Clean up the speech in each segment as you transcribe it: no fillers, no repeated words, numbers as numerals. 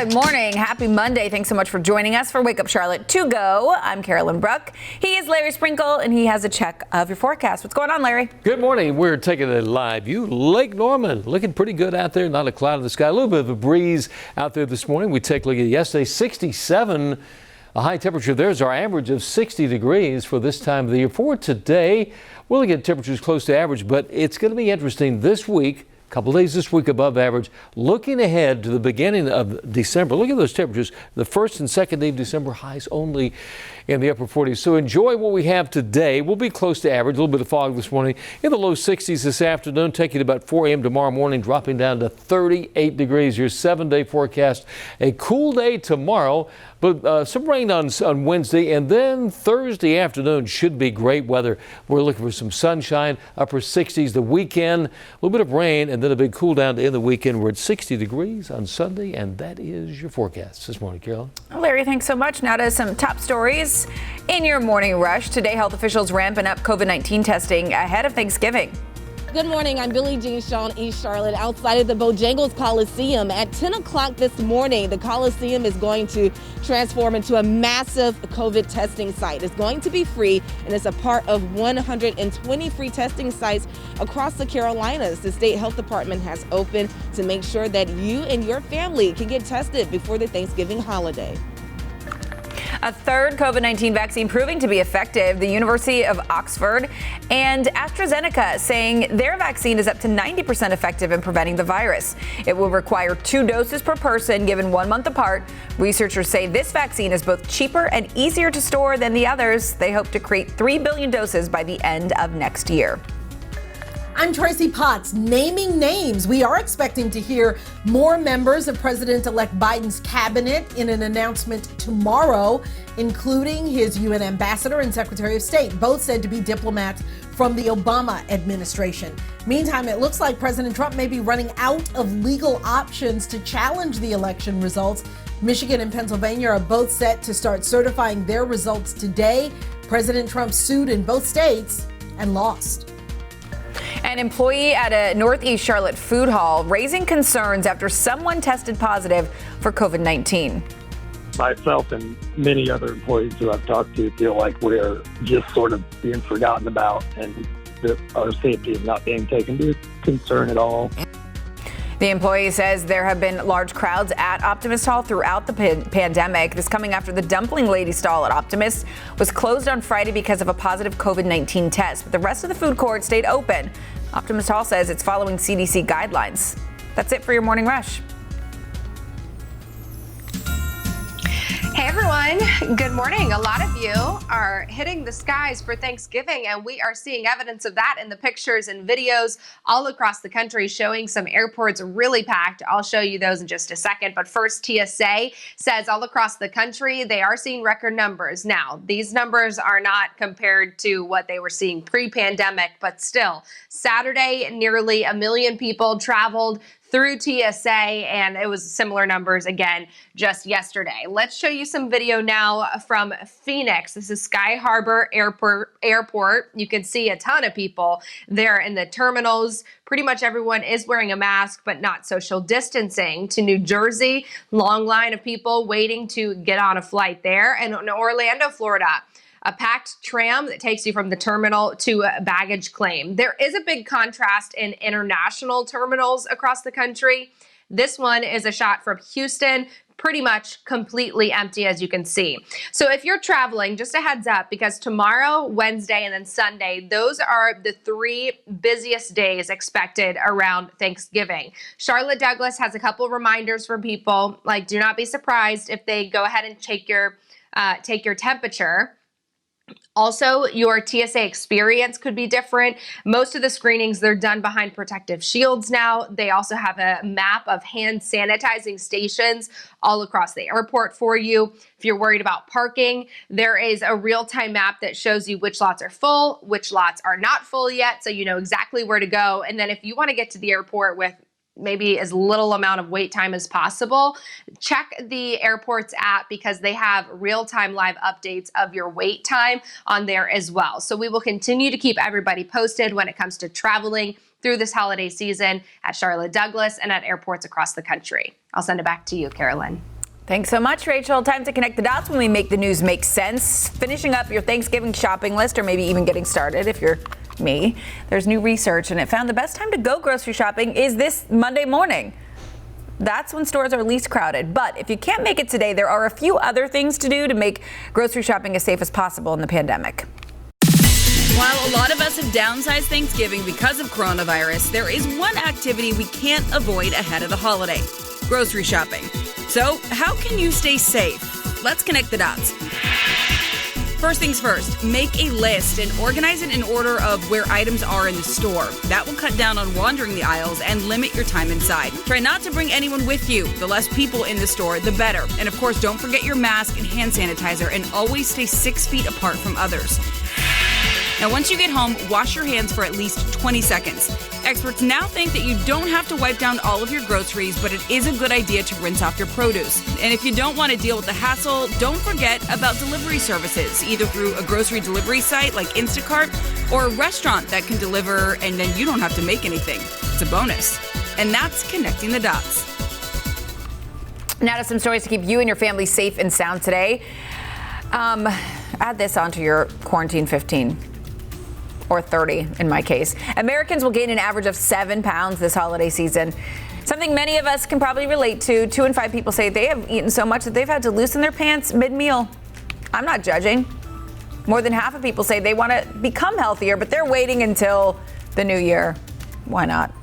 Good morning. Happy Monday. Thanks so much for joining us for Wake Up Charlotte to Go. I'm Carolyn Bruck. He is Larry Sprinkle, and he has a check of your forecast. What's going on, Larry? Good morning. We're taking a live view. Lake Norman looking pretty good out there. Not a cloud in the sky. A little bit of a breeze out there this morning. We take a look at yesterday. 67. A high temperature. There's our average of 60 degrees for this time of the year. For today, we'll get temperatures close to average, but it's going to be interesting this week. Couple days this week above average. Looking ahead to the beginning of December, look at those temperatures. The first and second day of December, highs only in the upper 40s. So enjoy what we have today. We'll be close to average. A little bit of fog this morning. In the low 60s this afternoon, taking about 4 a.m. tomorrow morning, dropping down to 38 degrees. Your 7-day forecast. A cool day tomorrow, but some rain on Wednesday, and then Thursday afternoon should be great weather. We're looking for some sunshine, upper 60s the weekend, a little bit of rain, and then a big cool down to end the weekend. We're at 60 degrees on Sunday, and that is your forecast this morning, Carolyn. Larry, thanks so much. Now to some top stories in your morning rush. Today, health officials ramping up COVID-19 testing ahead of Thanksgiving. Good morning. I'm Billie Jean Shaw in East Charlotte outside of the Bojangles Coliseum. At 10 o'clock this morning, the Coliseum is going to transform into a massive COVID testing site. It's going to be free, and it's a part of 120 free testing sites across the Carolinas. The state health department has opened to make sure that you and your family can get tested before the Thanksgiving holiday. A third COVID-19 vaccine proving to be effective. The University of Oxford and AstraZeneca saying their vaccine is up to 90% effective in preventing the virus. It will require 2 doses per person given 1 month apart. Researchers say this vaccine is both cheaper and easier to store than the others. They hope to create 3 billion doses by the end of next year. I'm Tracy Potts, naming names. We are expecting to hear more members of President-elect Biden's cabinet in an announcement tomorrow, including his UN ambassador and Secretary of State, both said to be diplomats from the Obama administration. Meantime, it looks like President Trump may be running out of legal options to challenge the election results. Michigan and Pennsylvania are both set to start certifying their results today. President Trump sued in both states and lost. An employee at a Northeast Charlotte food hall raising concerns after someone tested positive for COVID-19. Myself and many other employees who I've talked to feel like we're just sort of being forgotten about, and that our safety is not being taken into concern at all. The employee says there have been large crowds at Optimist Hall throughout the pandemic. This coming after the Dumpling Lady stall at Optimist was closed on Friday because of a positive COVID-19 test. But the rest of the food court stayed open. Optimist Hall says it's following CDC guidelines. That's it for your morning rush. Hey everyone, good morning. A lot of you are hitting the skies for Thanksgiving, and we are seeing evidence of that in the pictures and videos all across the country showing some airports really packed. I'll show you those in just a second, but first TSA says all across the country they are seeing record numbers. Now, these numbers are not compared to what they were seeing pre-pandemic, but still, Saturday, nearly 1 million people traveled through TSA, and it was similar numbers again just yesterday. Let's show you some video now from Phoenix. This is Sky Harbor Airport. You can see a ton of people there in the terminals. Pretty much everyone is wearing a mask, but not social distancing. To New Jersey, long line of people waiting to get on a flight there. And in Orlando, Florida, a packed tram that takes you from the terminal to a baggage claim. There is a big contrast in international terminals across the country. This one is a shot from Houston, pretty much completely empty, as you can see. So if you're traveling, just a heads up, because tomorrow, Wednesday, and then Sunday, those are the 3 busiest days expected around Thanksgiving. Charlotte Douglas has a couple reminders for people, like do not be surprised if they go ahead and take your temperature. Also, your TSA experience could be different. Most of the screenings, they're done behind protective shields now. They also have a map of hand sanitizing stations all across the airport for you. If you're worried about parking, there is a real-time map that shows you which lots are full, which lots are not full yet, so you know exactly where to go. And then if you want to get to the airport with maybe as little amount of wait time as possible, check the airport's app because they have real-time live updates of your wait time on there as well. So we will continue to keep everybody posted when it comes to traveling through this holiday season at Charlotte Douglas and at airports across the country. I'll send it back to you, Carolyn. Thanks so much, Rachel. Time to connect the dots when we make the news make sense. Finishing up your Thanksgiving shopping list, or maybe even getting started if you're me. There's new research, and it found the best time to go grocery shopping is this Monday morning. That's when stores are least crowded. But if you can't make it today, there are a few other things to do to make grocery shopping as safe as possible in the pandemic. While a lot of us have downsized Thanksgiving because of coronavirus, there is one activity we can't avoid ahead of the holiday: grocery shopping. So, how can you stay safe? Let's connect the dots. First things first, make a list and organize it in order of where items are in the store. That will cut down on wandering the aisles and limit your time inside. Try not to bring anyone with you. The less people in the store, the better. And of course, don't forget your mask and hand sanitizer, and always stay 6 feet apart from others. Now, once you get home, wash your hands for at least 20 seconds. Experts now think that you don't have to wipe down all of your groceries, but it is a good idea to rinse off your produce. And if you don't want to deal with the hassle, don't forget about delivery services, either through a grocery delivery site like Instacart or a restaurant that can deliver and then you don't have to make anything. It's a bonus. And that's connecting the dots. Now to some stories to keep you and your family safe and sound today. Add this onto your quarantine 15. Or 30 in my case. Americans will gain an average of 7 pounds this holiday season. Something many of us can probably relate to. 2 in 5 people say they have eaten so much that they've had to loosen their pants mid-meal. I'm not judging. More than half of people say they want to become healthier, but they're waiting until the new year. Why not?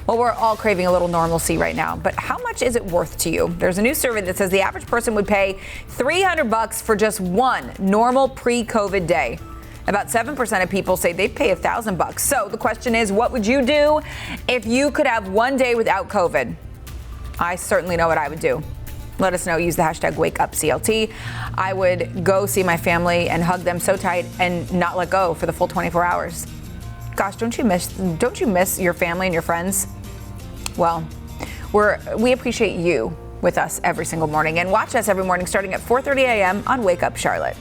Well, we're all craving a little normalcy right now, but how much is it worth to you? There's a new survey that says the average person would pay $300 for just one normal pre-COVID day. About 7% of people say they'd pay $1,000. So the question is, what would you do if you could have one day without COVID? I certainly know what I would do. Let us know. Use the hashtag WakeUpCLT. I would go see my family and hug them so tight and not let go for the full 24 hours. Gosh, don't you miss your family and your friends? Well, we appreciate you with us every single morning, and watch us every morning starting at 4:30 a.m. on Wake Up Charlotte.